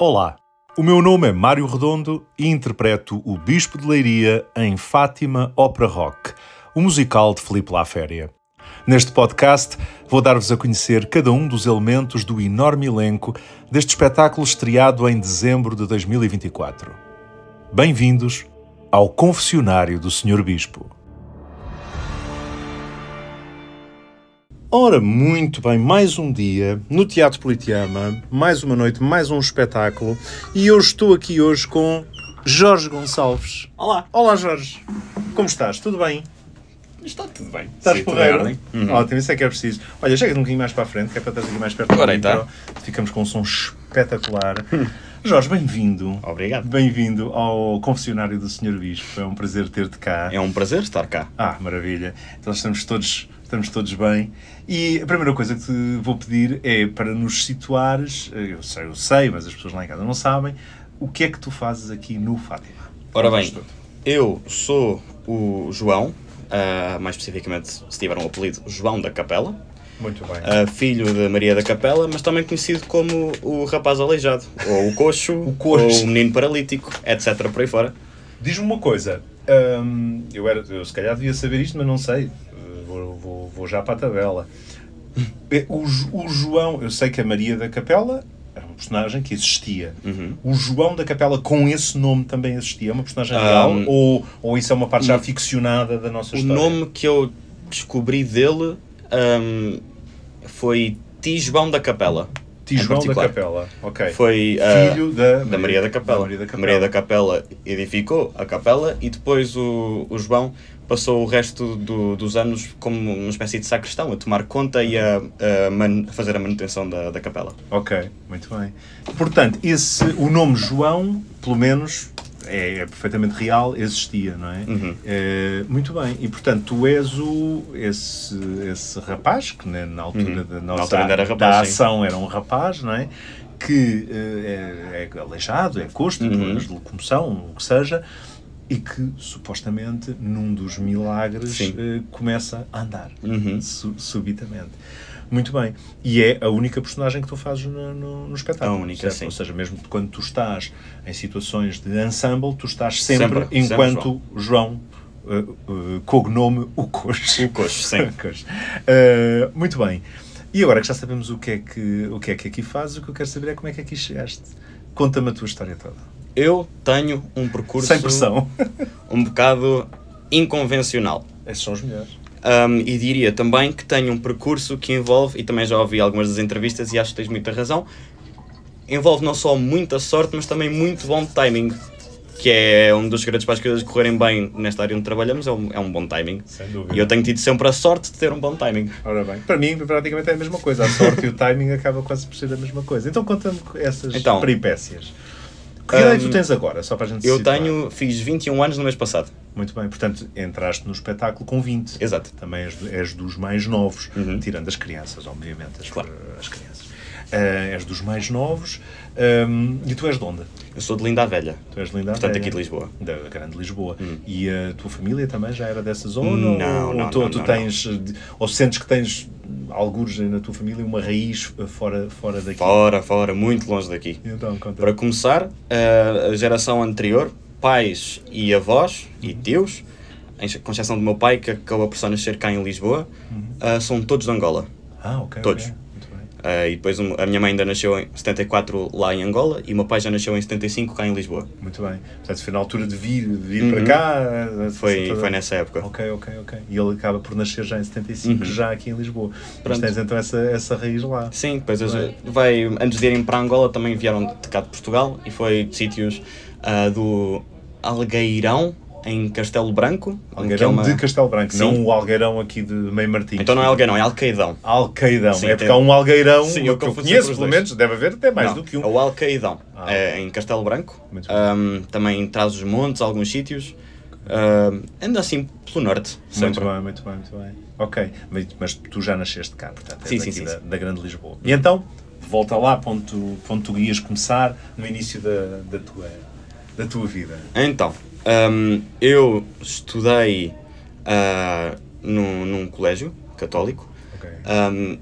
Olá, o meu nome é Mário Redondo e interpreto o Bispo de Leiria em Fátima Ópera Rock, o musical de Filipe Laféria. Neste podcast vou dar-vos a conhecer cada um dos elementos do enorme elenco deste espetáculo estreado em dezembro de 2024. Bem-vindos ao Confessionário do Sr. Bispo. Ora, muito bem, mais um dia no Teatro Politeama, mais uma noite, mais um espetáculo, e eu estou aqui hoje com Jorge Gonçalves. Olá. Olá, Jorge. Como estás? Tudo bem? Está tudo bem. Estás Sim, porreiro? Uhum. Ótimo, isso é que é preciso. Olha, chega-te um bocadinho mais para a frente, que é para estar aqui mais perto do Agora micro. Ficamos com um som espetacular. Jorge, bem-vindo. Obrigado. Bem-vindo ao Confessionário do Sr. Bispo. É um prazer ter-te cá. É um prazer estar cá. Maravilha. Então estamos todos bem. E a primeira coisa que te vou pedir é para nos situares, eu sei, mas as pessoas lá em casa não sabem, o que é que tu fazes aqui no Fátima? Ora bem, eu sou o João, mais especificamente, se tiver um apelido, João da Capela. Muito bem. Filho de Maria da Capela, mas também conhecido como o rapaz aleijado, ou o coxo, ou o menino paralítico, etc. por aí fora. Diz-me uma coisa, eu se calhar devia saber isto, mas não sei. Vou já para a tabela. O João, eu sei que a Maria da Capela é um personagem que existia. Uhum. O João da Capela com esse nome também existia? É uma personagem real? Ou isso é uma parte já ficcionada da nossa história? O nome que eu descobri dele foi Tisbão da Capela. Tisbão da Capela, ok. Foi filho da Maria da Capela. Maria da Capela edificou a capela e depois o João passou o resto dos anos como uma espécie de sacristão, a tomar conta e a fazer a manutenção da capela. Ok, muito bem. Portanto, o nome João, pelo menos, é perfeitamente real, existia, não é? Uhum. Muito bem. E, portanto, tu és esse rapaz, que na altura da nossa ação era um rapaz, não é? Que é aleijado, é coxo, tem problemas de locomoção, o que seja, e que, supostamente, num dos milagres, começa a andar, subitamente. Muito bem. E é a única personagem que tu fazes no espetáculo. A única, sim. Ou seja, mesmo quando tu estás em situações de ensemble, tu estás sempre enquanto João, cognome o Coxo. O Coxo, sim. Muito bem. E agora que já sabemos o que é que aqui fazes, o que eu quero saber é como é que aqui chegaste. Conta-me a tua história toda. Eu tenho um percurso... Sem pressão. Um bocado inconvencional. Esses são os melhores. E diria também que tenho um percurso que envolve, e também já ouvi algumas das entrevistas e acho que tens muita razão, envolve não só muita sorte, mas também muito bom timing, que é um dos segredos para as coisas correrem bem nesta área onde trabalhamos, é um bom timing. Sem dúvida. E eu tenho tido sempre a sorte de ter um bom timing. Ora bem, para mim praticamente é a mesma coisa, a sorte e o timing acaba quase por ser a mesma coisa. Então conta-me essas peripécias. Que idade tu tens agora, só para a gente Eu situar? fiz 21 anos no mês passado. Muito bem, portanto, entraste no espetáculo com 20. Exato. Também és dos mais novos, tirando as crianças, obviamente, as crianças. És dos mais novos, e tu és de onde? Eu sou de Linda a Velha. Tu és de Linda a Portanto, Velha. aqui de Lisboa. Da grande Lisboa. E a tua família também já era dessa zona? Não. Tu tens, ou sentes que tens, algures na tua família, uma raiz fora daqui? Fora, muito longe daqui. Então, conta. Para começar, a geração anterior, pais e avós e tios, com exceção do meu pai, que acabou por só nascer cá em Lisboa, são todos de Angola. Ok. Todos. Okay. Muito bem. E depois a minha mãe ainda nasceu em 74 lá em Angola e o meu pai já nasceu em 75 cá em Lisboa. Muito bem. Portanto, foi na altura de vir para cá? Foi nessa época. Ok. E ele acaba por nascer já em 75, já aqui em Lisboa. Mas tens então essa raiz lá. Sim, depois antes de irem para Angola também vieram de cá de Portugal e foi de sítios do Algueirão, em Castelo Branco. Algueirão de Castelo Branco, não o Algueirão aqui de Meio Martins. Então não é Algueirão, é Alcaidão. Alcaidão, sim, porque há um Algueirão sim, que eu conheço, pelo menos, deve haver até mais do que um. É o Alcaidão, em Castelo Branco. Também traz os montes, alguns sítios. Anda assim pelo norte. Muito bem. Ok, mas tu já nasceste cá, portanto, és sim. Da grande Lisboa. E então, volta lá para onde tu ias começar no início da tua vida. Então, eu estudei num colégio católico,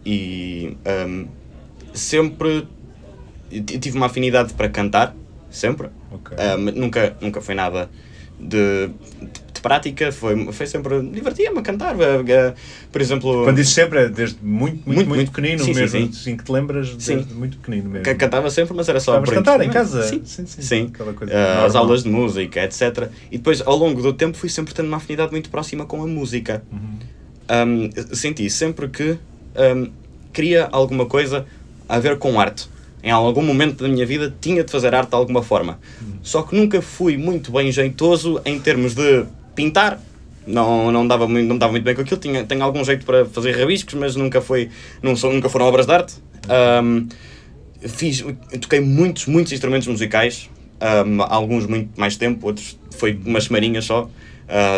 e sempre tive uma afinidade para cantar, sempre. Nunca foi nada de prática, foi sempre divertia-me a cantar. Por exemplo... Quando dizes sempre, é desde muito pequenino sim, mesmo, sim. Assim que te lembras, desde muito pequenino mesmo. Cantava sempre, mas era só... cantar em casa? Sim. Aquela coisa as aulas de música, etc. E depois, ao longo do tempo, fui sempre tendo uma afinidade muito próxima com a música. Senti sempre que queria alguma coisa a ver com arte. Em algum momento da minha vida tinha de fazer arte de alguma forma. Só que nunca fui muito bem jeitoso em termos de pintar. Não dava muito bem com aquilo. Tenho algum jeito para fazer rabiscos, mas nunca foram obras de arte. Toquei muitos instrumentos musicais. Alguns muito mais tempo, outros foi umas semaninhas só.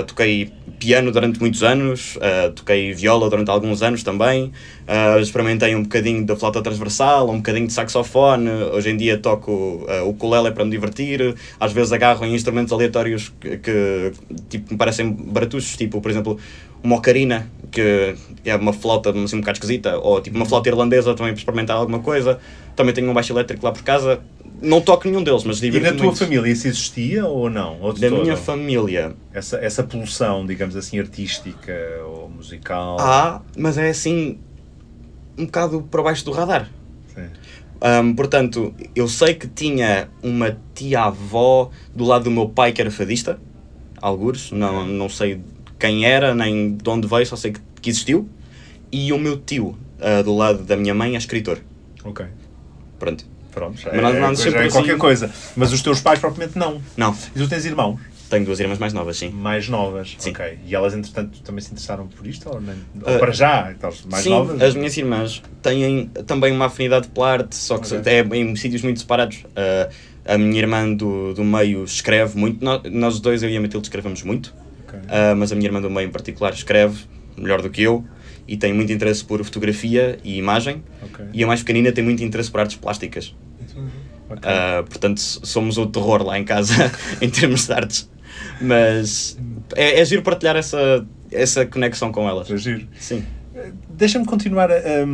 Toquei piano durante muitos anos, toquei viola durante alguns anos também, experimentei um bocadinho da flauta transversal, um bocadinho de saxofone. Hoje em dia toco o ukulele para me divertir, às vezes agarro em instrumentos aleatórios que tipo, me parecem baratuchos, tipo, por exemplo, uma ocarina, que é uma flauta assim, um bocado esquisita, ou tipo uma flauta irlandesa também para experimentar alguma coisa. Também tenho um baixo elétrico lá por casa. Não toco nenhum deles, mas divirto-me muito. E na tua família isso existia ou não? Ou da minha família? Essa pulsão, digamos assim, artística ou musical? Mas é assim, um bocado para baixo do radar. Sim. Portanto, eu sei que tinha uma tia-avó do lado do meu pai que era fadista, algures, não sei quem era, nem de onde veio, só sei que existiu. E o meu tio, do lado da minha mãe, é escritor. Ok. Pronto, mas qualquer coisa. Mas os teus pais propriamente não? Não. E tu tens irmãos? Tenho 2 irmãs mais novas, sim. Mais novas? Sim. Ok. E elas, entretanto, também se interessaram por isto? Ou para já? Então, mais sim, novas? As minhas irmãs têm também uma afinidade pela arte, só que é em sítios muito separados. A minha irmã do meio escreve muito. Nós dois, eu e a Matilde, escrevemos muito. Mas a minha irmã do meio, em particular, escreve melhor do que eu. E tem muito interesse por fotografia e imagem. E a mais pequenina tem muito interesse por artes plásticas. Portanto, somos o terror lá em casa em termos de artes. Mas é giro partilhar essa conexão com elas. É giro. Sim. Deixa-me continuar a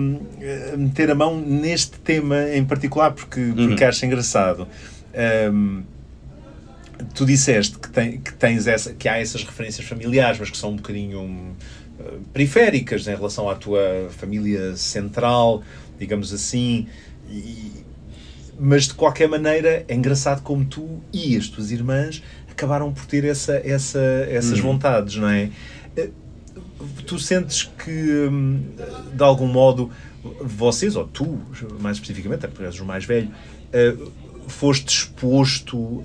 meter a mão neste tema em particular, porque acho engraçado. Tu disseste que há essas referências familiares, mas que são um bocadinho periféricas em relação à tua família central, digamos assim, mas de qualquer maneira é engraçado como tu e as tuas irmãs acabaram por ter essas vontades, não é? Tu sentes que, de algum modo, vocês, ou tu, mais especificamente, porque és o mais velho, foste exposto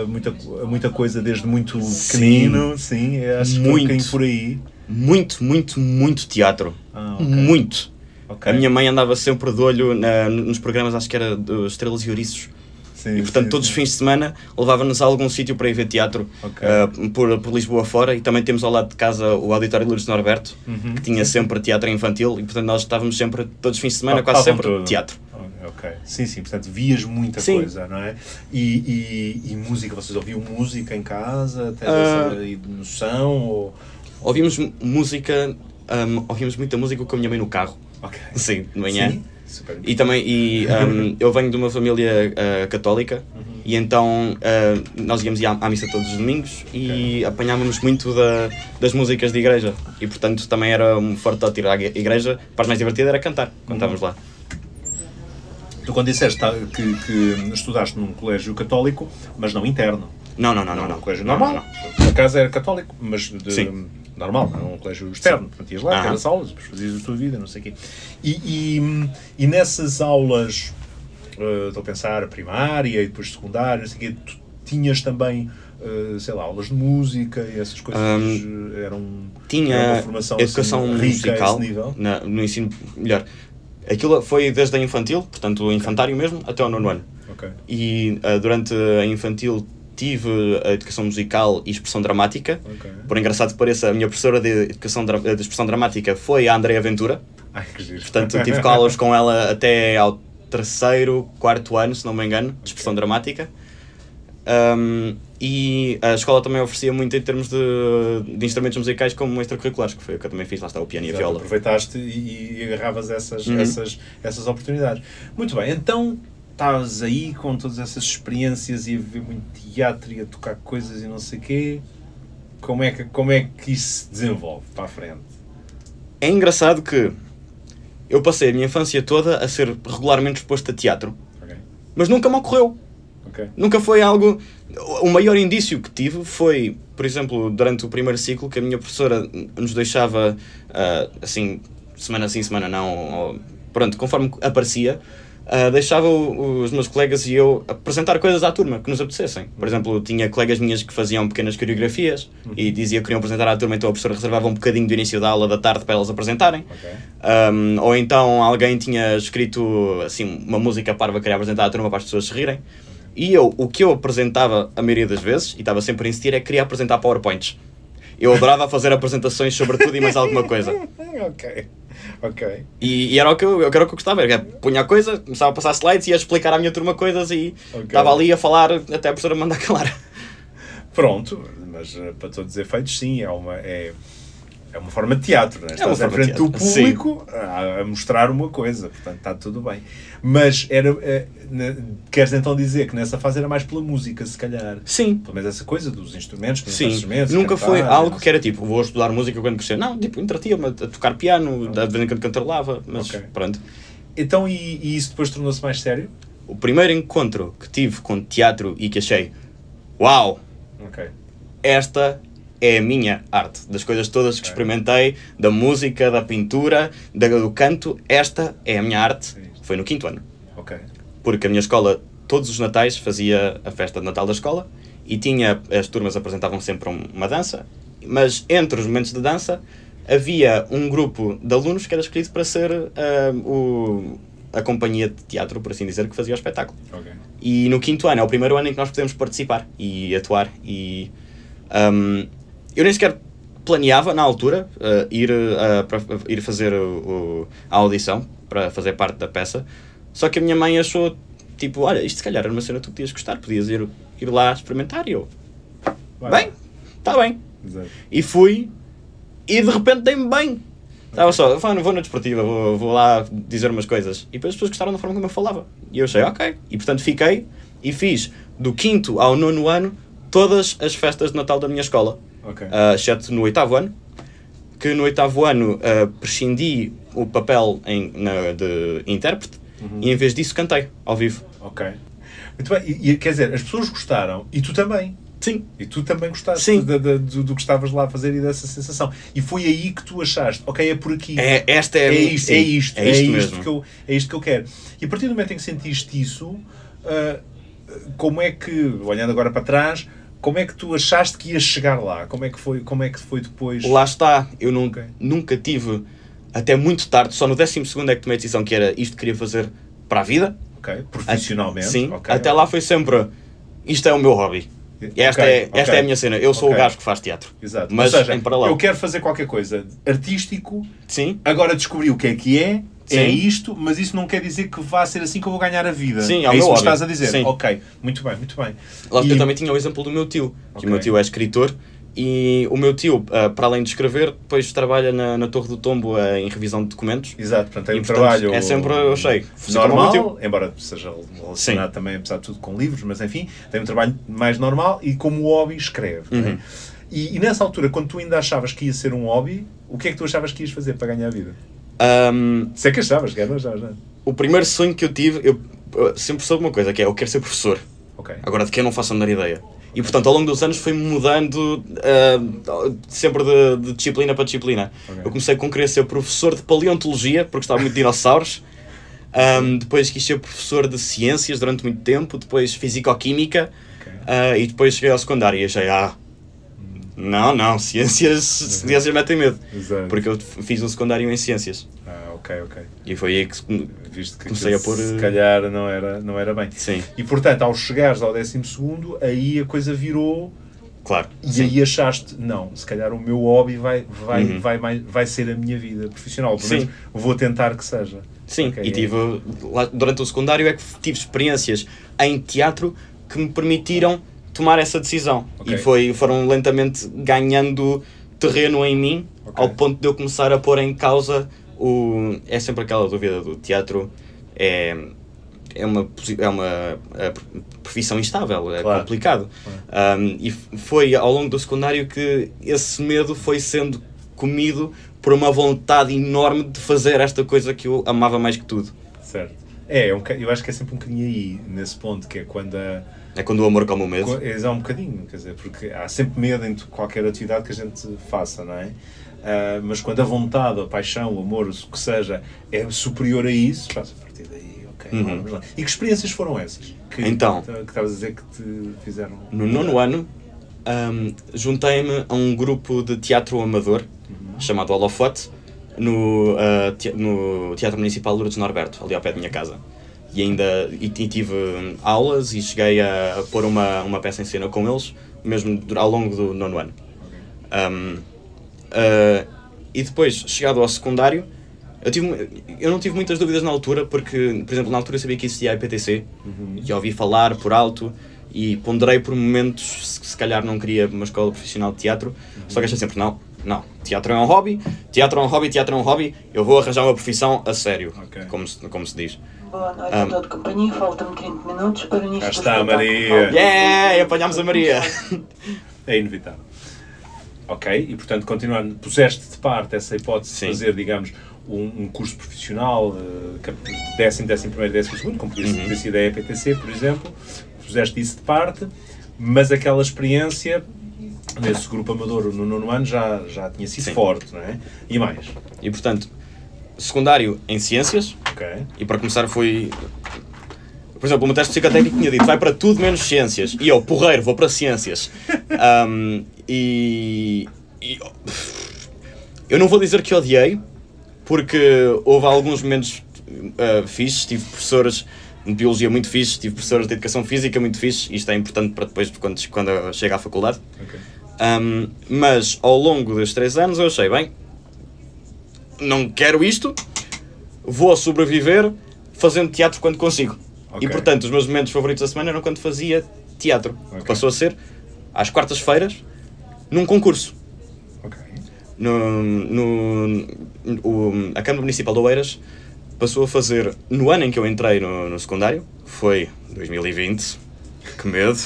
a muita coisa desde muito pequenino? Sim, acho que um bocadinho por aí. Muito teatro. Okay. Muito. Okay. A minha mãe andava sempre de olho nos programas, acho que era dos Estrelas e Ouriços. Sim, e portanto todos os fins de semana levava-nos a algum sítio para ir ver teatro, por Lisboa fora. E também temos ao lado de casa o Auditório Lourdes Norberto, que tinha sempre teatro infantil, e portanto nós estávamos sempre, todos os fins de semana, quase sempre todo. Teatro. Ok, sim, portanto vias muita coisa, não é? E música, vocês ouviam música em casa? Tens essa noção? Ou... Ouvimos muita música com a minha mãe no carro. Sim, de manhã. Sim? Super. Eu venho de uma família católica, e então nós íamos à missa todos os domingos e apanhávamos muito das músicas de igreja, e portanto também era um forte tiro à igreja. A parte mais divertida era cantar, quando estávamos lá. Tu quando disseste que estudaste num colégio católico, mas não interno. Não. Um colégio normal. A casa era católico, mas normal, não é um colégio externo. Portanto, ias lá, tiras aulas, depois fazias a tua vida, não sei o quê. E nessas aulas, estou a pensar, primária e depois secundária, não sei o quê, tu tinhas também, sei lá, aulas de música e essas coisas tinha uma formação educação assim, musical rica a esse nível? No ensino melhor. Aquilo foi desde a infantil, portanto o infantário mesmo, até ao 9º ano. E durante a infantil tive a educação musical e expressão dramática. Por engraçado que pareça, a minha professora de expressão dramática foi a Andréa Ventura. Ai, que giro. Portanto, tive aulas com ela até ao 3º, 4º ano, se não me engano, de expressão dramática. E a escola também oferecia muito em termos de instrumentos musicais como extracurriculares, que foi o que eu também fiz, lá está o piano e a viola. Aproveitaste e agarravas essas oportunidades. Muito bem, então estavas aí com todas essas experiências e a ver muito teatro e a tocar coisas e não sei o quê, como é que isso se desenvolve para a frente? É engraçado que eu passei a minha infância toda a ser regularmente exposto a teatro, mas nunca me ocorreu. Nunca foi algo... O maior indício que tive foi, por exemplo, durante o primeiro ciclo, que a minha professora nos deixava, assim, semana sim, semana não, ou, pronto, conforme aparecia, deixava os meus colegas e eu apresentar coisas à turma que nos apetecessem. Por exemplo, tinha colegas minhas que faziam pequenas coreografias e dizia que queriam apresentar à turma, então a professora reservava um bocadinho do início da aula da tarde para elas apresentarem. Ou então alguém tinha escrito assim, uma música parva que queria apresentar à turma para as pessoas se rirem. E o que eu apresentava a maioria das vezes, e estava sempre a insistir, é que queria apresentar PowerPoints. Eu adorava fazer apresentações sobre tudo e mais alguma coisa. E era o que eu gostava, era punha a coisa, começava a passar slides e ia explicar à minha turma coisas e estava ali a falar até a professora me mandar calar. Pronto, mas para todos os efeitos sim, é uma forma de teatro, não é? Estás à frente do público a mostrar uma coisa, portanto está tudo bem. Mas queres então dizer que nessa fase era mais pela música, se calhar? Sim. Pelo menos essa coisa dos instrumentos, nunca foi algo que era tipo, vou estudar música quando crescer. Não, tipo, entretia-me a tocar piano, de vez em quando cantarolava, mas pronto. Então, e isso depois tornou-se mais sério? O primeiro encontro que tive com teatro e que achei, uau, esta é a minha arte. Das coisas todas que experimentei, da música, da pintura, do canto, esta é a minha arte. Foi no 5º ano. Porque a minha escola, todos os natais, fazia a festa de Natal da escola e as turmas apresentavam sempre uma dança, mas entre os momentos de dança havia um grupo de alunos que era escolhido para ser a companhia de teatro, por assim dizer, que fazia o espetáculo. E no 5º ano é o primeiro ano em que nós podemos participar e atuar. E eu nem sequer planeava, na altura, ir fazer a audição para fazer parte da peça, só que a minha mãe achou, tipo, olha, isto se calhar era uma cena que tu podias gostar, podias ir lá experimentar, e eu, bem, está bem. E fui, e de repente dei-me bem. Estava só, vou na desportiva, vou lá dizer umas coisas. E depois as pessoas gostaram da forma como eu falava. E eu achei, ok. E portanto fiquei e fiz do 5º ao 9º ano todas as festas de Natal da minha escola. Exceto no 8º ano, que no 8º ano prescindi o papel de intérprete e em vez disso cantei ao vivo. Muito bem, e quer dizer, as pessoas gostaram e tu também. Sim. E tu também gostaste do que estavas lá a fazer e dessa sensação. E foi aí que tu achaste, ok, é por aqui. É isto que eu quero. E a partir do momento em que sentiste isso, como é que, olhando agora para trás, como é que tu achaste que ias chegar lá? Como é que foi depois? Lá está, eu nunca tive, até muito tarde, só no 12º é que tomei a decisão que era isto que queria fazer para a vida. Profissionalmente. Sim, até lá foi sempre, isto é o meu hobby. Esta é a minha cena, eu sou o gajo que faz teatro. Exato. Mas ou seja, em paralelo. Eu quero fazer qualquer coisa artístico, sim. Agora descobri o que é isto, mas isso não quer dizer que vá ser assim que eu vou ganhar a vida. Sim, é isso que estás a dizer? Sim. Ok, muito bem. Eu também tinha o exemplo do meu tio, que o meu tio é escritor, e o meu tio, para além de escrever, depois trabalha na Torre do Tombo em revisão de documentos. Exato, portanto tem um trabalho... É sempre, eu sei, normal, embora seja relacionado também, apesar de tudo, com livros, mas enfim, tem um trabalho mais normal e como hobby escreve. Né? E nessa altura, quando tu ainda achavas que ia ser um hobby, o que é que tu achavas que ias fazer para ganhar a vida? Se é que achavas, não achavas, não? O primeiro sonho que eu tive, eu sempre soube uma coisa, que é eu quero ser professor. Agora de que eu não faço a menor ideia. E portanto ao longo dos anos foi-me mudando sempre de disciplina para disciplina. Eu comecei com querer ser professor de paleontologia, porque gostava muito de dinossauros. Depois quis ser professor de ciências durante muito tempo, depois fisicoquímica, e depois cheguei ao secundário e achei, não, ciências metem medo. Exato. Porque eu fiz um secundário em ciências. Ok. E foi aí que visto que comecei a pôr... se calhar não era bem. Sim. E portanto, ao chegares ao 12º, aí a coisa virou... Claro. E aí achaste, não, se calhar o meu hobby vai ser a minha vida profissional. Pelo menos vou tentar que seja. Sim, e tive, durante o secundário é que tive experiências em teatro que me permitiram tomar essa decisão. E foram lentamente ganhando terreno em mim, ao ponto de eu começar a pôr em causa é sempre aquela dúvida do teatro, é uma profissão instável, é complicado. E foi ao longo do secundário que esse medo foi sendo comido por uma vontade enorme de fazer esta coisa que eu amava mais que tudo. Certo. Eu acho que é sempre um bocadinho aí, nesse ponto, que é quando É quando o amor come o medo. É um bocadinho, quer dizer, porque há sempre medo em qualquer atividade que a gente faça, não é? Mas quando a vontade, a paixão, o amor, o que seja, é superior a isso, a partir daí, ok, vamos lá. E que experiências foram essas? Que estavas a dizer que te fizeram... No 9º ano, juntei-me a um grupo de teatro amador, chamado Holofote, no Teatro Municipal Lourdes Norberto, ali ao pé da minha casa. E tive aulas e cheguei a pôr uma peça em cena com eles, mesmo ao longo do 9º ano. E depois, chegado ao secundário, eu não tive muitas dúvidas na altura, porque, por exemplo, na altura eu sabia que existia a IPTC, e ouvi falar por alto, e ponderei por momentos se calhar não queria uma escola profissional de teatro, só que achei sempre, não, teatro é um hobby, eu vou arranjar uma profissão a sério, como se diz. Boa noite a toda a companhia, faltam 30 minutos para o início do espetáculo. Cá está a Maria! Yeah, apanhámos a Maria! É inevitável. Ok, e portanto, continuando, puseste de parte essa hipótese de fazer, digamos, um curso profissional, 10º, 11º, 12º, como podia sido a EPTC, por exemplo, puseste isso de parte, mas aquela experiência nesse grupo amador no 9º ano já tinha sido forte, não é? E mais? E portanto, secundário em Ciências, e para começar foi... Por exemplo, o meu teste psicotécnico tinha dito, vai para tudo menos Ciências, e eu, porreiro, vou para Ciências. Eu não vou dizer que odiei, porque houve alguns momentos fixes, tive professores de Biologia muito fixes, tive professores de Educação Física muito fixes, isto é importante para depois, quando eu chego à faculdade. Mas ao longo dos 3 anos eu achei, bem, não quero isto, vou sobreviver fazendo teatro quando consigo. E portanto os meus momentos favoritos da semana eram quando fazia teatro, que passou a ser às quartas-feiras num concurso. A Câmara Municipal de Oeiras passou a fazer, no ano em que eu entrei no secundário, foi 2020, que medo.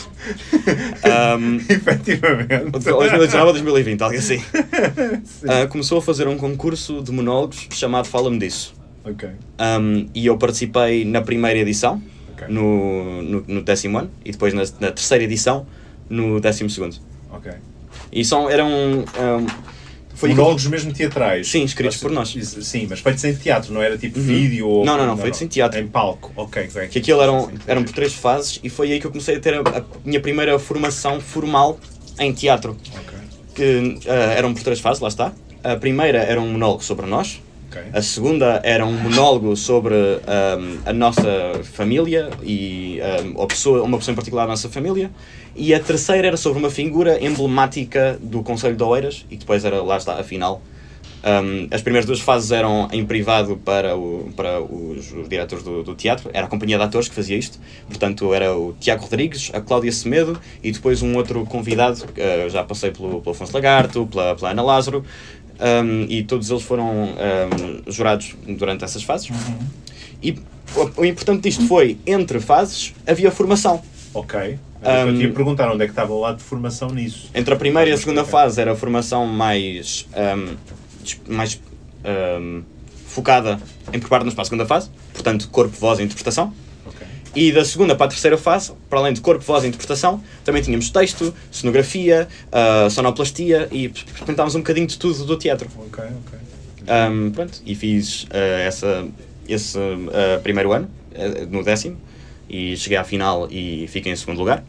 Efetivamente. 2019 ou 2020, algo assim. Começou a fazer um concurso de monólogos chamado Fala-me Disso. E eu participei na primeira edição, no 10º ano, e depois na terceira edição, no 12º. E eram... monólogos mesmo teatrais? Sim, escritos por nós. Sim, mas feitos em teatro, não era tipo vídeo ou... Não, feitos em teatro. Em palco, Que aquilo eram por 3 fases, e foi aí que eu comecei a ter a minha primeira formação formal em teatro. Que eram por 3 fases, lá está. A primeira era um monólogo sobre nós. A segunda era um monólogo sobre a nossa família e uma pessoa em particular da nossa família. E a terceira era sobre uma figura emblemática do Concelho de Oeiras, e depois era, lá está, a final. As primeiras 2 fases eram em privado para os diretores do teatro, era a companhia de atores que fazia isto, portanto era o Tiago Rodrigues, a Cláudia Semedo e depois um outro convidado, já passei pelo Afonso Lagarto, pela Ana Lázaro, e todos eles foram jurados durante essas fases. E o importante disto foi, entre fases, havia formação. Eu tinha perguntar onde é que estava o lado de formação nisso. Entre a primeira e a segunda fase era a formação mais focada em preparar-nos para a segunda fase, portanto corpo, voz e interpretação. E da segunda para a terceira fase, para além de corpo, voz e interpretação, também tínhamos texto, cenografia, sonoplastia e experimentámos um bocadinho de tudo do teatro. Pronto, e fiz esse primeiro ano, no 10º, e cheguei à final e fiquei em 2º lugar.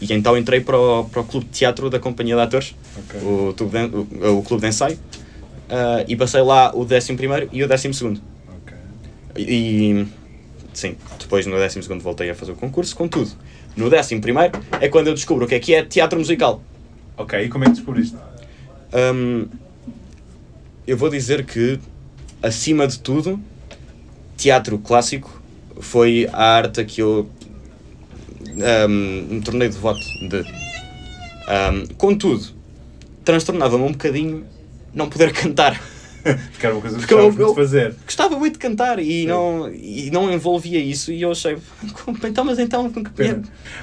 E então entrei para o Clube de Teatro da Companhia de Atores, o Clube de Ensaio, e passei lá o 11º e o 12º. E sim, depois no 12º voltei a fazer o concurso, contudo, no 11º é quando eu descubro o que é teatro musical. E como é que descobriste? Eu vou dizer que, acima de tudo, teatro clássico foi a arte a que eu me tornei devoto de. Contudo, transtornava-me um bocadinho não poder cantar. Porque era uma coisa que gostavas muito de fazer. Gostava muito de cantar e não envolvia isso, e eu achei, mas então...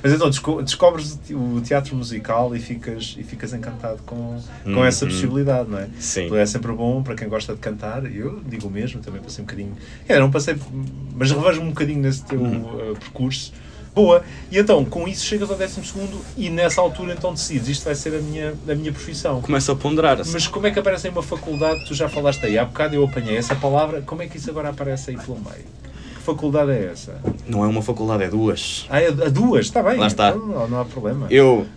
Mas então descobres o teatro musical e ficas encantado com essa possibilidade, não é? Sim. É sempre bom para quem gosta de cantar, eu digo o mesmo, também passei um bocadinho... não passei, mas revejo-me um bocadinho nesse teu percurso. Boa, e então com isso chegas ao 12º e nessa altura então decides, isto vai ser a minha profissão. Começa a ponderar-se. Mas como é que aparece em uma faculdade, tu já falaste aí, há bocado eu apanhei essa palavra, como é que isso agora aparece aí pelo meio? Que faculdade é essa? Não é uma faculdade, é duas. É duas, está bem. Lá está. Então, não há problema. Eu,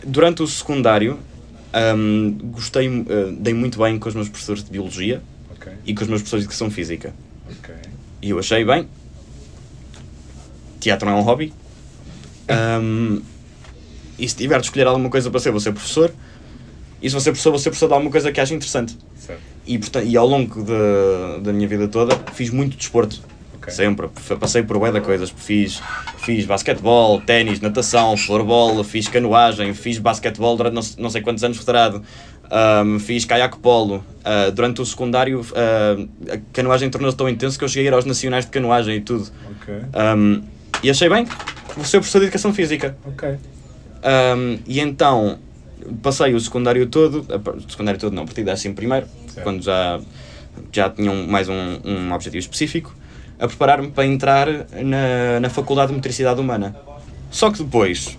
durante o secundário, dei muito bem com os meus professores de Biologia e com os meus professores de Educação Física. E eu achei bem, teatro não é um hobby, e se tiver de escolher alguma coisa para ser, vou ser professor, e se vou ser professor de alguma coisa que ache interessante. Certo. E ao longo da minha vida toda fiz muito desporto, sempre, passei por bué de coisas, fiz basquetebol, ténis, natação, floorball, fiz canoagem, fiz basquetebol durante não sei quantos anos federado, fiz caiaque polo. Durante o secundário a canoagem tornou-se tão intenso que eu cheguei a ir aos nacionais de canoagem e tudo. E achei bem, vou ser professor de Educação Física. E então passei o secundário todo não, a partir do 11º, quando já tinha mais um objetivo específico, a preparar-me para entrar na Faculdade de Motricidade Humana. Só que depois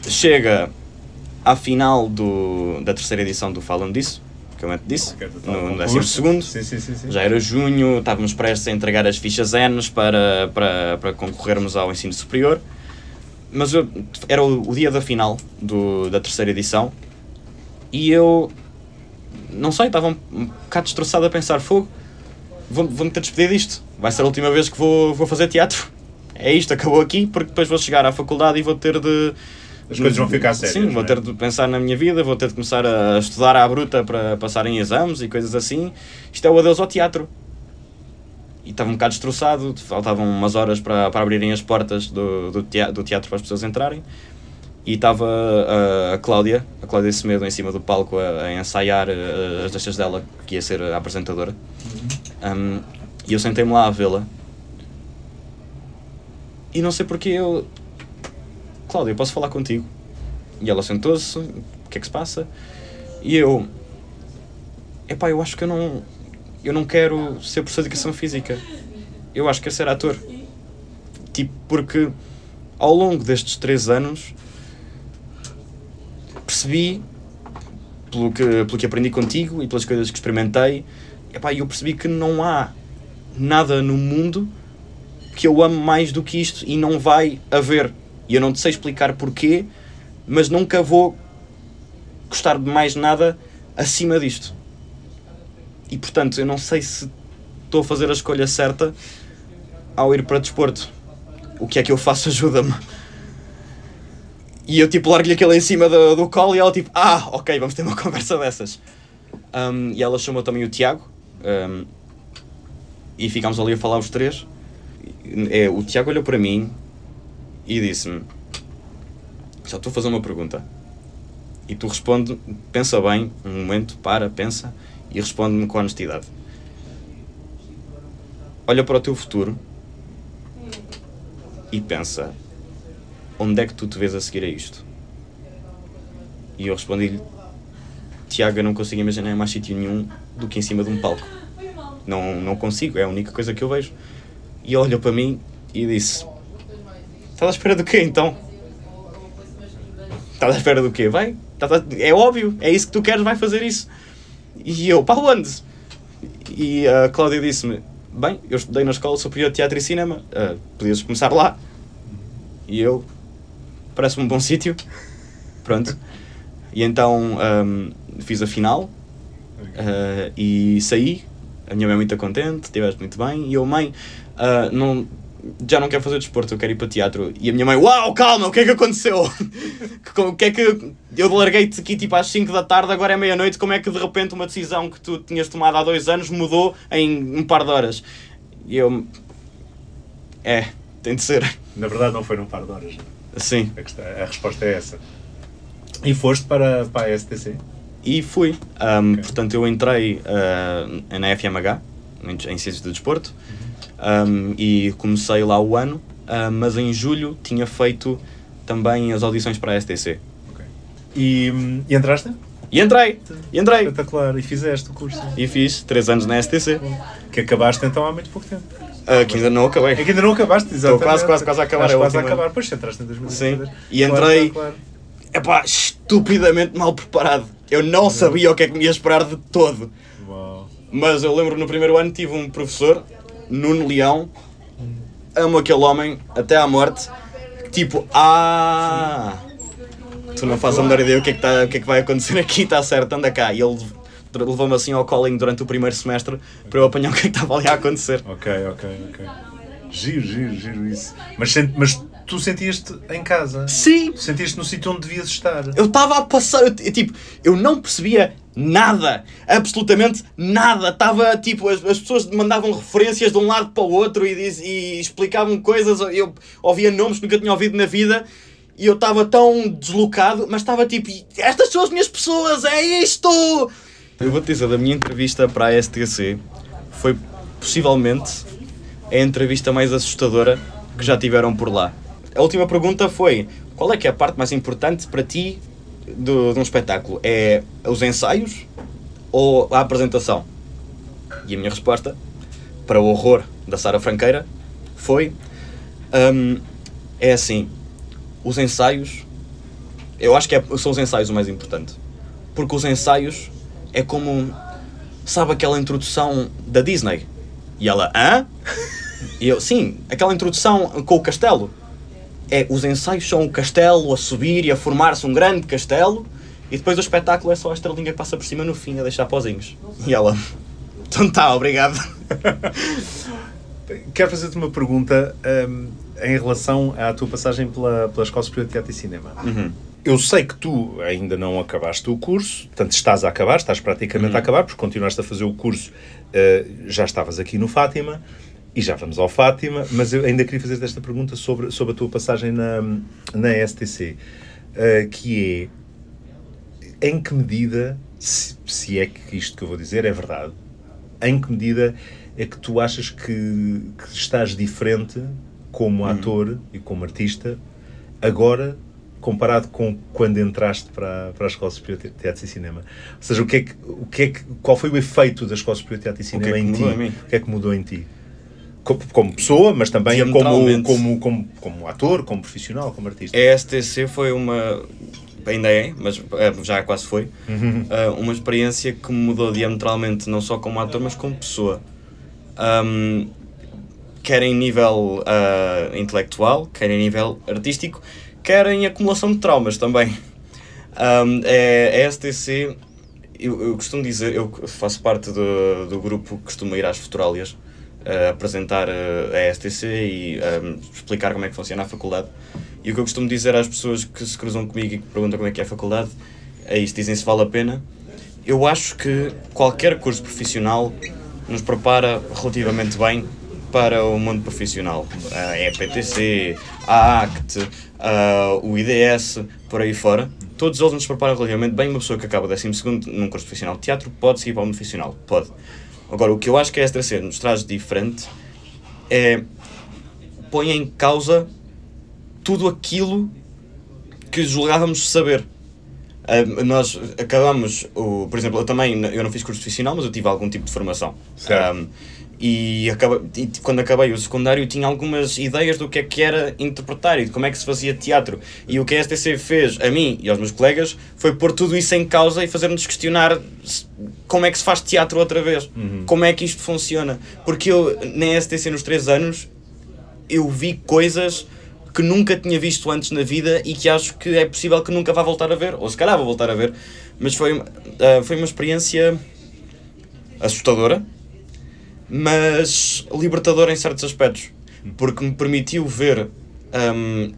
chega à final da terceira edição do Falam Disso, que eu disse, no 12º, sim. Já era junho, estávamos prestes a entregar as fichas N para concorrermos ao ensino superior, mas era o dia da final da terceira edição, e eu, não sei, estava um bocado destroçado a pensar, vou-me ter de despedir disto, vai ser a última vez que vou fazer teatro, é isto, acabou aqui, porque depois vou chegar à faculdade e vou ter de... As coisas vão ficar sérias. Sim, vou ter de pensar na minha vida, vou ter de começar a estudar à bruta para passar em exames e coisas assim. Isto é o adeus ao teatro. E estava um bocado destroçado, faltavam umas horas para abrirem as portas do teatro para as pessoas entrarem. E estava a Cláudia Semedo em cima do palco a ensaiar as deixas dela, que ia ser a apresentadora. E eu sentei-me lá a vê-la. E não sei porque eu... Cláudia, eu posso falar contigo? E ela sentou-se, o que é que se passa? E eu acho que eu não quero ser professor de Educação Física. Eu acho que quero ser ator. Tipo, porque ao longo destes 3 anos percebi, pelo que aprendi contigo e pelas coisas que experimentei, eu percebi que não há nada no mundo que eu ame mais do que isto, e não vai haver. E eu não te sei explicar porquê, mas nunca vou gostar de mais nada acima disto. E portanto, eu não sei se estou a fazer a escolha certa ao ir para desporto. O que é que eu faço? Ajuda-me. E eu largo-lhe aquilo em cima do colo, e ela ok, vamos ter uma conversa dessas. E ela chamou também o Tiago, e ficámos ali a falar os três. O Tiago olhou para mim e disse-me: só estou a fazer uma pergunta, e tu responde, pensa bem, um momento, pensa, e responde-me com honestidade. Olha para o teu futuro e pensa, onde é que tu te vês a seguir a isto? E eu respondi-lhe: Tiago, eu não consigo imaginar mais sítio nenhum do que em cima de um palco. Não consigo, é a única coisa que eu vejo. E ele olhou para mim e disse: estás à espera do quê, então? Estás à espera do quê? Vai, é óbvio, é isso que tu queres, vai fazer isso. E eu, para onde? E a Cláudia disse-me: bem, eu estudei na Escola Superior de Teatro e Cinema, podias começar lá. E eu, parece-me um bom sítio. Pronto. E então fiz a final e saí. A minha mãe muito contente, estiveste muito bem. E eu, mãe, já não quero fazer desporto, eu quero ir para teatro. E a minha mãe: uau, calma, o que é que aconteceu? O que é que... Eu larguei-te aqui às 5 da tarde, agora é meia-noite, como é que de repente uma decisão que tu tinhas tomado há 2 anos mudou em um par de horas? E eu... tem de ser. Na verdade não foi num par de horas. Sim. A resposta é essa. E foste para a STC? e fui. Portanto, eu entrei na FMH, em Ciências do Desporto, e comecei lá o ano, mas em julho tinha feito também as audições para a STC. Okay. E entraste? E entrei! Espetacular, e fizeste o curso? E fiz 3 anos na STC. Que acabaste então há muito pouco tempo. Que ainda não acabei. É que ainda não acabaste, exatamente. Estou quase a acabar. Quase a acabar, pois entraste em 2022. Sim, e entrei, estupidamente mal preparado. Eu não sabia o que é que me ia esperar de todo. Uau. Mas eu lembro no primeiro ano tive um professor, Nuno Leão, amo aquele homem até à morte, tipo, tu não fazes a menor ideia o que é que vai acontecer aqui, está certo, anda cá. E ele levou-me assim ao calling durante o primeiro semestre para eu apanhar o que é que estava ali a acontecer. Ok. Giro isso. Mas tu sentias-te em casa? Sim! Sentias-te no sítio onde devias estar? Eu estava a passar, eu não percebia nada, absolutamente nada. Estava, as pessoas mandavam referências de um lado para o outro e explicavam coisas, eu ouvia nomes que nunca tinha ouvido na vida. E eu estava tão deslocado, mas estava estas são as minhas pessoas, é isto! Eu vou-te dizer, da minha entrevista para a STC, foi possivelmente a entrevista mais assustadora que já tiveram por lá. A última pergunta foi, qual é que é a parte mais importante para ti de um espetáculo? É os ensaios ou a apresentação? E a minha resposta, para o horror da Sara Franqueira, foi, é assim, os ensaios, eu acho que são os ensaios o mais importante. Porque os ensaios é como, sabe aquela introdução da Disney? E ela, hã? E eu, sim, aquela introdução com o castelo. Os ensaios são o castelo a subir e a formar-se um grande castelo, e depois o espetáculo é só a estrelinha que passa por cima no fim a deixar pozinhos. E ela, então tá, obrigado. Quero fazer-te uma pergunta em relação à tua passagem pela Escola Superior de Teatro e Cinema. Uhum. Eu sei que tu ainda não acabaste o curso, portanto estás a acabar, estás praticamente a acabar, porque continuaste a fazer o curso, já estavas aqui no Fátima, e já vamos ao Fátima, mas eu ainda queria fazer-te esta pergunta sobre a tua passagem na STC, que é, em que medida, se é que isto que eu vou dizer é verdade, em que medida é que tu achas que estás diferente como ator e como artista agora, comparado com quando entraste para a Escola Superior de Teatro e Cinema? Ou seja, qual foi o efeito da Escola Superior de Teatro e Cinema em ti? O que é que mudou em ti? Como pessoa, mas também como ator, como profissional, como artista. A STC foi ainda é, mas já quase foi, uma experiência que me mudou diametralmente, não só como ator, mas como pessoa. Quer em nível intelectual, quer em nível artístico, quer em acumulação de traumas também. A STC, eu costumo dizer, eu faço parte do grupo que costuma ir às Futurálias, apresentar a STC e explicar como é que funciona a faculdade. E o que eu costumo dizer às pessoas que se cruzam comigo e que perguntam como é que é a faculdade, é isto, dizem se vale a pena. Eu acho que qualquer curso profissional nos prepara relativamente bem para o mundo profissional. A EPTC, a ACT, o IDS, por aí fora. Todos eles nos preparam relativamente bem. Uma pessoa que acaba 12º num curso profissional de teatro pode seguir para o mundo profissional, pode. Agora, o que eu acho que a STC nos traz diferente é põe em causa tudo aquilo que julgávamos saber. Nós acabamos, por exemplo, eu não fiz curso profissional, mas eu tive algum tipo de formação. E quando acabei o secundário tinha algumas ideias do que era interpretar e de como é que se fazia teatro. E o que a STC fez a mim e aos meus colegas foi pôr tudo isso em causa e fazer-nos questionar como é que se faz teatro outra vez, como é que isto funciona. Porque eu, na STC, nos 3 anos, eu vi coisas que nunca tinha visto antes na vida e que acho que é possível que nunca vá voltar a ver, ou se calhar vou voltar a ver. Mas foi uma experiência assustadora, mas libertadora em certos aspectos, porque me permitiu ver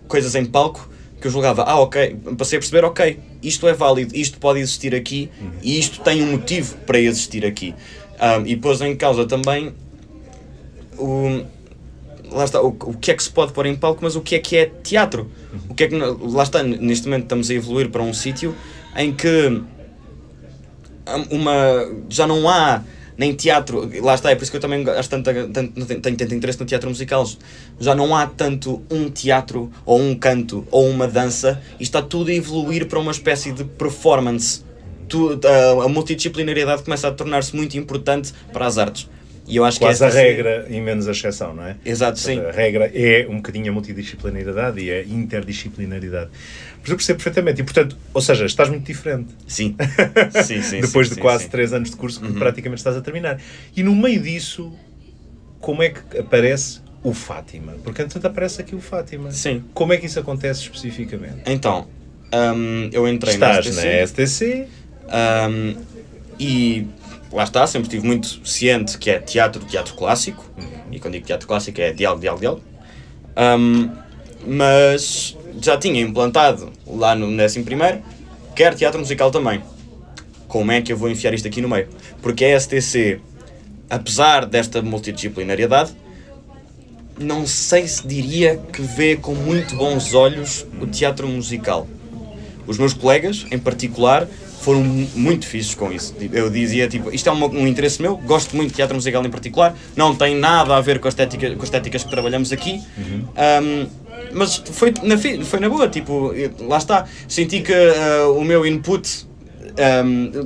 coisas em palco que eu julgava, ok, passei a perceber, ok, isto é válido, isto pode existir aqui e isto tem um motivo para existir aqui. E pôs em causa também lá está, o que é que se pode pôr em palco, mas o que é teatro. O que é que, lá está, neste momento estamos a evoluir para um sítio em que já não há nem teatro, lá está, é por isso que eu também tenho tanto interesse no teatro musical, já não há tanto um teatro, ou um canto, ou uma dança, e está tudo a evoluir para uma espécie de performance. A multidisciplinariedade começa a tornar-se muito importante para as artes. E eu acho quase que a regra e menos a exceção, não é? Exato, sim. A regra é um bocadinho a multidisciplinaridade e a interdisciplinaridade. Mas eu percebo perfeitamente. E, portanto, ou seja, estás muito diferente. Sim. sim Depois de quase 3 anos de curso que praticamente estás a terminar. E no meio disso, como é que aparece o Fátima? Porque, entretanto, aparece aqui o Fátima. Sim. Como é que isso acontece especificamente? Então, eu entrei na STC. E lá está, sempre estive muito ciente que é teatro clássico, e quando digo teatro clássico é diálogo. Mas já tinha implantado lá no 11º, quer teatro musical também. Como é que eu vou enfiar isto aqui no meio? Porque a STC, apesar desta multidisciplinariedade, não sei se diria que vê com muito bons olhos o teatro musical. Os meus colegas, em particular, foram muito fixos com isso. Eu dizia, tipo, isto é um interesse meu, gosto muito de teatro musical em particular, não tem nada a ver com as estéticas que trabalhamos aqui, mas foi na boa, tipo, lá está, senti que o meu input,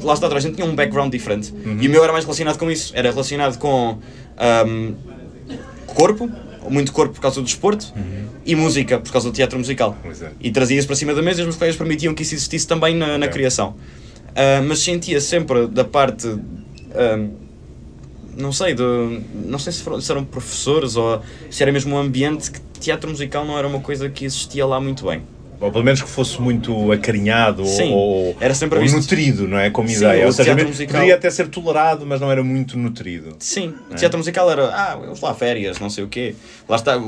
lá está, a gente tinha um background diferente, e o meu era mais relacionado com isso, era relacionado com corpo, muito corpo por causa do desporto, e música por causa do teatro musical. E trazia isso para cima da mesa e os meus colegas permitiam que isso existisse também na criação. Mas sentia sempre da parte, não sei se eram professores ou se era mesmo um ambiente, que teatro musical não era uma coisa que existia lá muito bem. Ou pelo menos que fosse muito acarinhado. Sim, ou era sempre ou nutrido, não é? Como ideia. Ou seja, poderia até ser tolerado, mas não era muito nutrido. Sim, o teatro musical era, vamos lá, férias, não sei o quê. Lá está,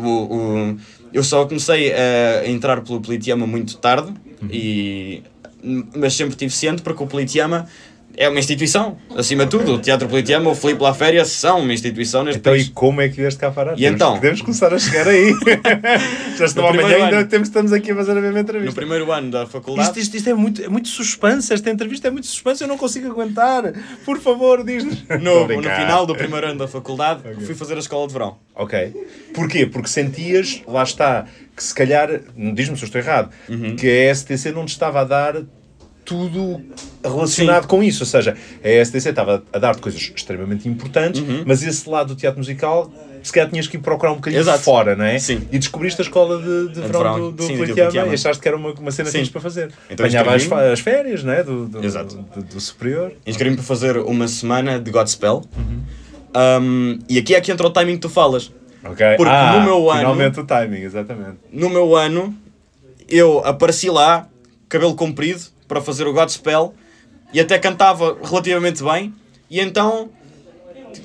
eu só comecei a entrar pelo Politeama muito tarde, mas sempre estive ciente, porque o Politeama é uma instituição, acima de tudo. O Teatro Politeama, o Filipe La Féria são uma instituição neste país. E como é que vieste cá parar? Então, podemos começar a chegar aí. Já estão amanhã, ainda estamos aqui a fazer a mesma entrevista. No primeiro ano da faculdade... Isto é muito suspense, esta entrevista é muito suspense, eu não consigo aguentar. Por favor, diz-nos. No final do primeiro ano da faculdade, fui fazer a escola de verão. Ok. Porquê? Porque sentias, lá está, que se calhar, diz-me se eu estou errado, que a STC não te estava a dar tudo relacionado com isso, ou seja, a STC estava a dar-te coisas extremamente importantes, mas esse lado do teatro musical, se calhar tinhas que ir procurar um bocadinho fora, não é? Sim. E descobriste a escola de verão do Politeama e achaste que era uma cena fixe para fazer. Então, apanhava as férias, não é? Do superior. Inscrevi-me para fazer uma semana de Godspell, e aqui é que entra o timing que tu falas. Okay. Porque no meu ano... Finalmente o timing, exatamente. No meu ano, eu apareci lá, cabelo comprido, para fazer o Godspell, e até cantava relativamente bem, e então,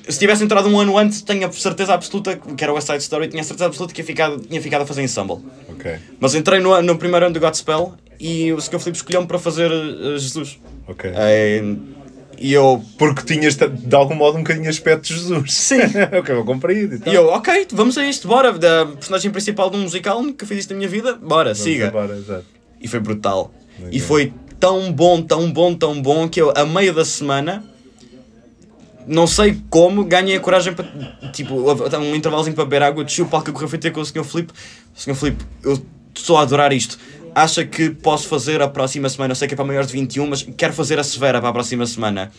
se tivesse entrado um ano antes, tenho a certeza absoluta, que era o West Side Story, tinha a certeza absoluta que tinha ficado a fazer ensemble. Okay. Mas entrei no primeiro ano do Godspell, e o Sr. Filipe escolheu-me para fazer Jesus. Ok. E eu... Porque tinhas, de algum modo, um bocadinho aspecto de Jesus. Sim. O cabelo comprido e tal. E eu, ok, vamos a isto, bora. Da personagem principal de um musical, nunca fiz isto na minha vida, bora, siga. Exato. E foi brutal. Okay. E foi tão bom, que eu, a meio da semana, não sei como, ganhei a coragem para, tipo, um intervalozinho para beber água, desci o palco a correr, fui ter com o Sr. Filipe. Sr. Filipe, eu estou a adorar isto. Acha que posso fazer a próxima semana? Eu sei que é para maiores de 21, mas quero fazer a Severa para a próxima semana.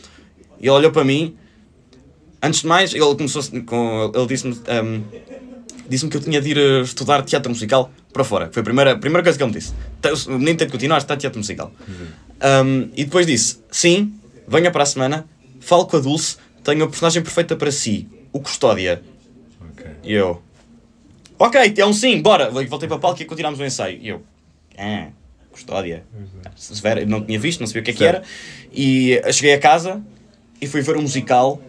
E ele olhou para mim. Antes de mais, ele começou ele disse-me que eu tinha de ir estudar teatro musical para fora. Foi a primeira coisa que ele me disse. O menino tem de continuar a estudar teatro musical. E depois disse, sim, venha para a semana, fale com a Dulce, tenho a personagem perfeita para si, o Custódia. Okay. E eu, ok, é um sim, bora. Voltei para o palco e continuámos o ensaio. E eu, Custódia. Severa, não tinha visto, não sabia o que era. E cheguei a casa e fui ver um musical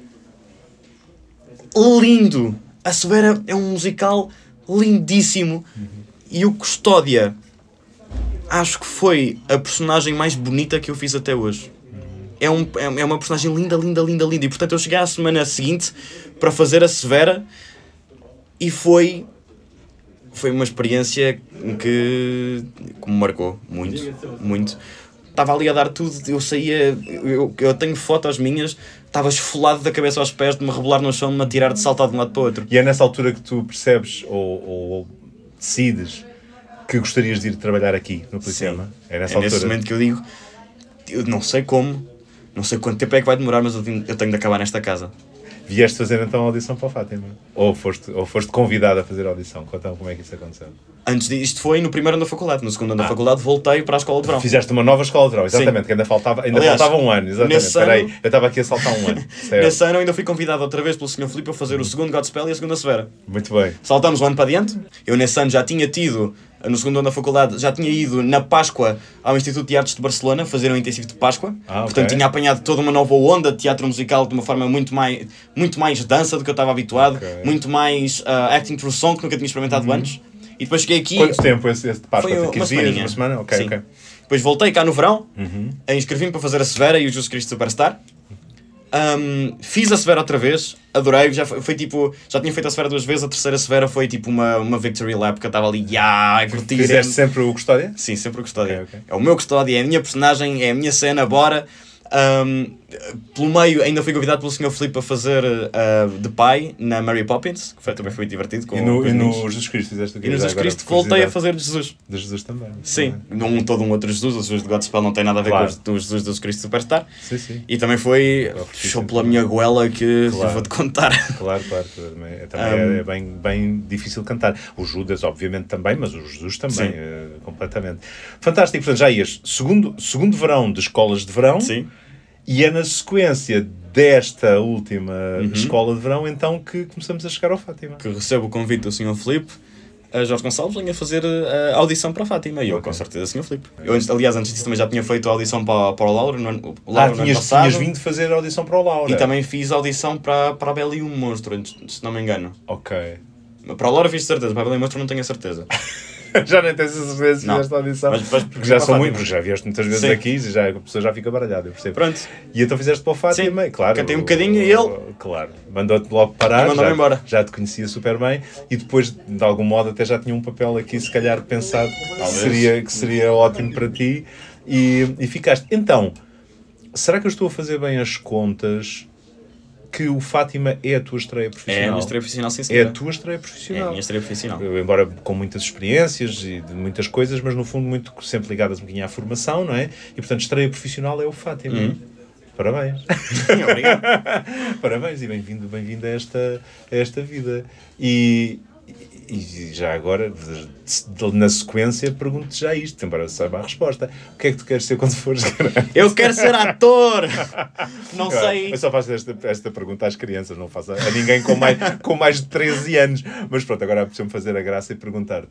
lindo. A Severa é um musical lindíssimo. E o Custódia, acho que foi a personagem mais bonita que eu fiz até hoje. É uma personagem linda. E portanto eu cheguei à semana seguinte para fazer a Severa e foi uma experiência que me marcou muito. estava ali a dar tudo, eu saía, eu tenho fotos minhas, estava esfolado da cabeça aos pés, de me rebolar no chão, de me atirar de saltar de um lado para o outro. E é nessa altura que tu percebes ou decides que gostarias de ir trabalhar aqui no Politeama? É nessa altura? Nesse momento que eu digo, eu não sei como, não sei quanto tempo é que vai demorar, mas eu tenho de acabar nesta casa. Vieste fazer então a audição para o Fátima? Ou foste convidado a fazer a audição? Então, como é que isso aconteceu? Antes disto foi no primeiro ano da faculdade. No segundo ano da faculdade voltei para a escola de verão. Fizeste uma nova escola de verão, exatamente, sim. Que ainda faltava um ano, exatamente. Espera aí, eu estava aqui a saltar um ano. Nesse ano eu ainda fui convidado outra vez pelo Sr. Filipe a fazer o segundo Godspell e a segunda Severa. Muito bem. Saltamos um ano para diante. Eu nesse ano já tinha tido, no segundo ano da faculdade, já tinha ido na Páscoa ao Instituto de Artes de Barcelona fazer um intensivo de Páscoa. Portanto tinha apanhado toda uma nova onda de teatro musical de uma forma muito mais dança do que eu estava habituado, muito mais acting through song que nunca tinha experimentado antes. E depois cheguei aqui... Quanto tempo esse de Páscoa? Foi uma semaninha. Uma semana? Ok, sim. Ok. Depois voltei cá no verão, inscrevi-me para fazer a Severa e o Jesus Cristo Superstar. Fiz a Severa outra vez, adorei, foi tipo, já tinha feito a Severa 2 vezes, a terceira Severa foi tipo uma victory lap, que eu estava ali, a curtir. Fizeste sempre o Custódia? Sim, sempre o Custódia. Okay. É o meu Custódia, é a minha personagem, é a minha cena, bora. Pelo meio ainda fui convidado pelo Sr. Filipe a fazer de pai na Mary Poppins, que também foi divertido. E no Jesus Cristo fizeste o quê? E no Jesus Cristo voltei a fazer de Jesus. De Jesus também. Sim, todo um outro Jesus. O Jesus de Godspell não tem nada a ver com o Jesus de Jesus Cristo Superstar. Sim. E também foi, puxou pela minha goela que vou-te contar. Claro. Também é bem difícil cantar. O Judas, obviamente, também, mas o Jesus também, completamente. Fantástico. Portanto, já ias segundo verão de escolas de verão. Sim. E é na sequência desta última escola de verão, então, que começamos a chegar ao Fátima. Que recebo o convite do Sr. Filipe, a Jorge Gonçalves, venha fazer a audição para a Fátima. E eu, com certeza, Sr. Filipe. Aliás, antes disso também já tinha feito a audição para o Laura no ano passado. Tinhas vindo fazer a audição para o Laura. E também fiz a audição para a Bela e o Monstro, se não me engano. Ok. Para o Laura fiz certeza, para a Bela e o Monstro não tenho a certeza. Já nem tens a certeza se fizeste a audição. Porque já são muitos, já vieste muitas vezes aqui e a pessoa já fica baralhada, eu percebo. Pronto. E então fizeste para o Fátima, claro. Cantei um bocadinho e ele... Claro. Mandou-te logo parar. Mandou-me embora. Já te conhecia super bem e depois, de algum modo, até já tinha um papel aqui, se calhar, pensado que seria ótimo para ti e ficaste. Então, será que eu estou a fazer bem as contas que o Fátima é a tua estreia profissional? É a minha estreia profissional, sim, senhora. É a tua estreia profissional. É a minha estreia profissional. Embora com muitas experiências e de muitas coisas, mas no fundo muito sempre ligadas um bocadinho à formação, não é? E portanto, estreia profissional é o Fátima. Parabéns. Obrigado. Parabéns e bem-vindo a esta vida. E já agora, na sequência, pergunto-te já isto, embora saiba a resposta. O que é que tu queres ser quando fores grande? Eu quero ser ator! Não sei. Eu só faço esta pergunta às crianças, não faço a ninguém com mais de 13 anos. Mas pronto, agora apeteceu-me fazer a graça e perguntar-te.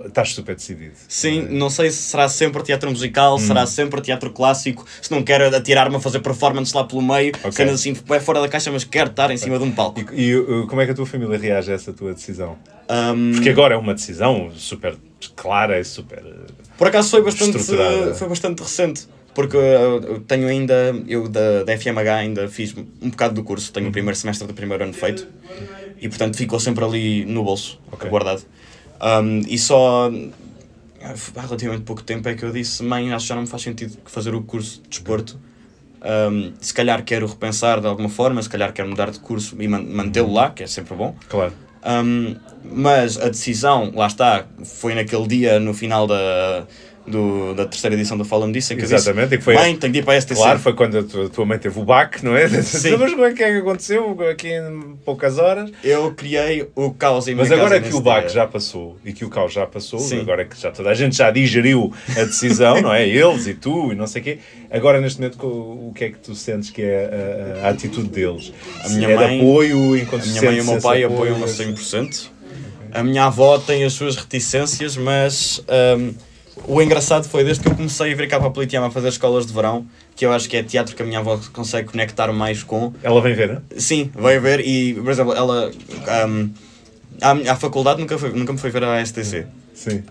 Estás super decidido? Sim, não sei se será sempre teatro musical, será sempre teatro clássico, se não quero atirar-me a fazer performance lá pelo meio, sendo assim, é fora da caixa, mas quero estar em cima de um palco. E como é que a tua família reage a essa tua decisão? Porque agora é uma decisão super clara e super por acaso foi bastante recente, porque eu tenho ainda, da FMH ainda fiz um bocado do curso, tenho o primeiro semestre do primeiro ano feito e portanto ficou sempre ali no bolso, guardado. E só há relativamente pouco tempo é que eu disse: mãe, acho que já não me faz sentido fazer o curso de desporto. Se calhar quero repensar de alguma forma, se calhar quero mudar de curso e mantê-lo lá, que é sempre bom. Claro. Mas a decisão, lá está, foi naquele dia no final da terceira edição do Fala-me Disso, em que exatamente, eu disse: que foi, mãe, tenho de ir para a STC. Claro, foi quando a tua mãe teve o baque, não é? Sim. Mas como é que aconteceu aqui em poucas horas? Eu criei o caos em minha casa. Mas agora que o baque dia já passou e que o caos já passou, agora que já toda a gente já digeriu a decisão, não é? Eles e tu e não sei o quê. Agora, neste momento, o que é que tu sentes que é a atitude deles? A minha mãe, de apoio, enquanto a minha mãe e o meu pai apoiam-me a 100%. A minha avó tem as suas reticências, mas o engraçado foi desde que eu comecei a vir cá para a Politeama a fazer escolas de verão, que eu acho que é teatro que a minha avó consegue conectar mais com. Ela vem ver, não é? Sim, veio ver e, por exemplo, ela à faculdade nunca me foi ver à STC. Sim.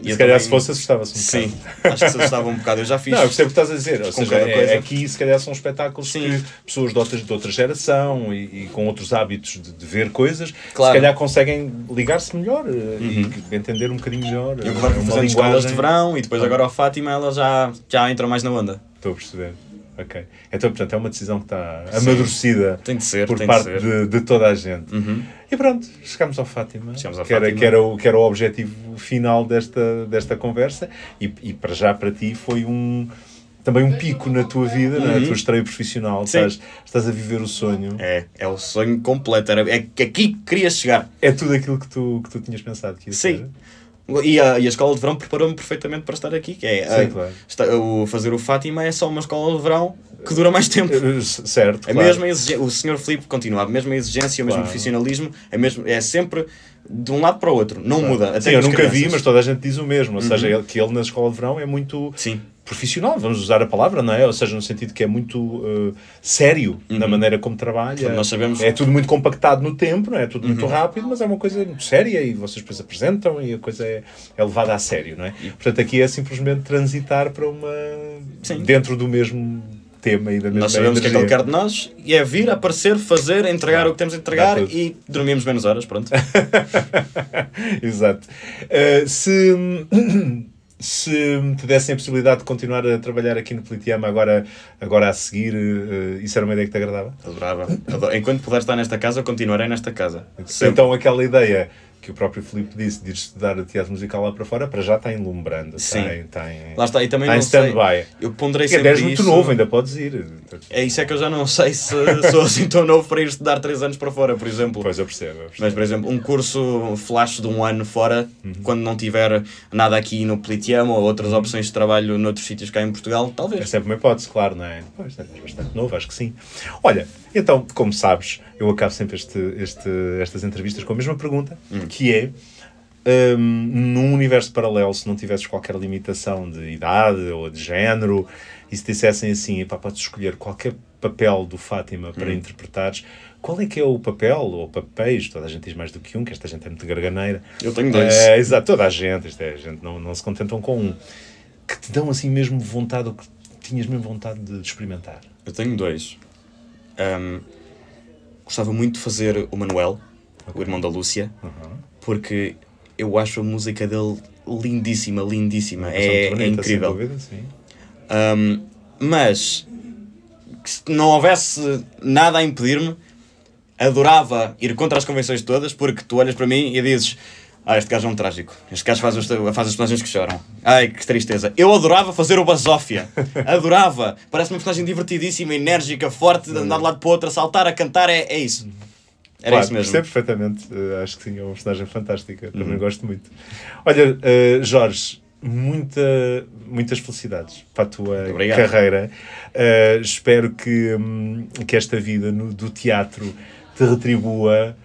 Se calhar se fosse assustava-se um bocado. Sim, acho que se assustava um bocado. Eu já fiz... Não, eu percebo o que estás a dizer. Ou seja, aqui se calhar são espetáculos que pessoas de outra geração e com outros hábitos de ver coisas, claro, se calhar conseguem ligar-se melhor e entender um bocadinho melhor. Eu agora fui fazendo escolas de verão e depois agora ao Fátima ela já entra mais na onda. Estou a perceber. Ok. Então, portanto, é uma decisão que está amadurecida por parte de toda a gente. E pronto, chegámos ao Fátima, que era o objetivo final desta conversa e para já para ti foi também um pico na tua vida, na tua estreia profissional. Estás a viver o sonho. É o sonho completo. É que aqui querias chegar. É tudo aquilo que tu tinhas pensado que ia ser. E a escola de verão preparou-me perfeitamente para estar aqui. Claro. Fazer o Fátima é só uma escola de verão que dura mais tempo. Certo, claro. Mesma o Sr. Filipe continua, a mesma exigência, o mesmo profissionalismo, é sempre de um lado para o outro, não muda. Até eu nunca vi, mas toda a gente diz o mesmo, ou seja, que ele na escola de verão é muito profissional, vamos usar a palavra, não é? Ou seja, no sentido que é muito sério na maneira como trabalha. Nós sabemos... É tudo muito compactado no tempo, não é? É tudo muito rápido, mas é uma coisa muito séria e vocês depois apresentam e a coisa é levada a sério, não é? Portanto, aqui é simplesmente transitar para dentro do mesmo tema e da mesma Nós sabemos o que é que ele quer de nós e é vir, aparecer, fazer, entregar o que temos de entregar e dormimos menos horas, pronto. Exato. Se te dessem a possibilidade de continuar a trabalhar aqui no Politeama agora a seguir, isso era uma ideia que te agradava? Adorava. Enquanto puder estar nesta casa, eu continuarei nesta casa. Então aquela ideia que o próprio Filipe disse de ir estudar teatro musical lá para fora, para já está enlumbrando. Lá está, e também está em stand-by. Eu ponderei sempre és muito novo, ainda podes ir. Isso é que eu já não sei se sou assim tão novo para ir estudar 3 anos para fora, por exemplo. Pois, eu percebo. Mas, por exemplo, um curso flash de 1 ano fora, quando não tiver nada aqui no Politeama ou outras opções de trabalho noutros sítios cá em Portugal, talvez. É sempre uma hipótese, claro, não é? Pois, é bastante novo, acho que sim. Olha, então, como sabes, eu acabo sempre estas entrevistas com a mesma pergunta, que é, num universo paralelo, se não tivesses qualquer limitação de idade ou de género, e se dissessem assim, podes escolher qualquer papel do Fátima para interpretares, qual é que é o papel, ou papéis, toda a gente diz mais do que um, que esta gente é muito garganeira. Eu tenho 2. Exato, toda a gente, a gente não se contentam com um, que te dão assim mesmo vontade, ou que tinhas mesmo vontade de experimentar. Eu tenho 2. Gostava muito de fazer o Manuel, o irmão da Lúcia, porque eu acho a música dele lindíssima. É incrível. Dúvida, sim. Mas se não houvesse nada a impedir-me, adorava ir contra as convenções todas, porque tu olhas para mim e dizes: este gajo é um trágico, este gajo faz as personagens que choram, ai que tristeza. Eu adorava fazer o Basófia, adorava, parece uma personagem divertidíssima, enérgica, forte, de andar de lado para o outro, a saltar, a cantar, é isso. Era isso mesmo. Percebo perfeitamente, acho que sim, é uma personagem fantástica, também gosto muito. Olha, Jorge, muitas felicidades para a tua carreira. Espero que esta vida do teatro te retribua.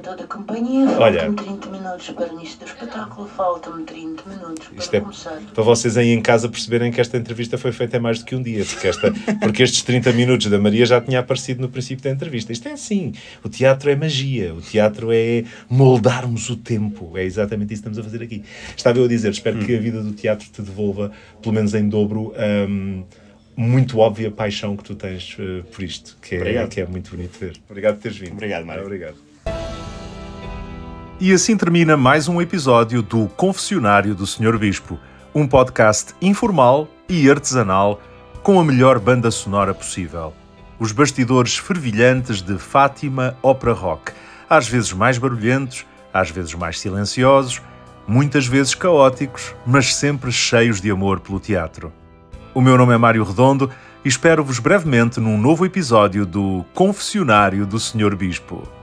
Toda a companhia, faltam-me 30 minutos para o início do espetáculo, faltam-me 30 minutos para começar. Para vocês aí em casa perceberem que esta entrevista foi feita em mais do que um dia, porque estes 30 minutos da Maria já tinha aparecido no princípio da entrevista. Isto é assim, o teatro é magia, o teatro é moldarmos o tempo, é exatamente isso que estamos a fazer aqui. Estava eu a dizer, espero que a vida do teatro te devolva, pelo menos em dobro, muito óbvia paixão que tu tens por isto, que é muito bonito ver. Obrigado por teres vindo. Obrigado, Mário. Obrigado. E assim termina mais um episódio do Confessionário do Sr. Bispo, um podcast informal e artesanal com a melhor banda sonora possível. Os bastidores fervilhantes de Fátima Ópera Rock, às vezes mais barulhentos, às vezes mais silenciosos, muitas vezes caóticos, mas sempre cheios de amor pelo teatro. O meu nome é Mário Redondo e espero-vos brevemente num novo episódio do Confessionário do Sr. Bispo.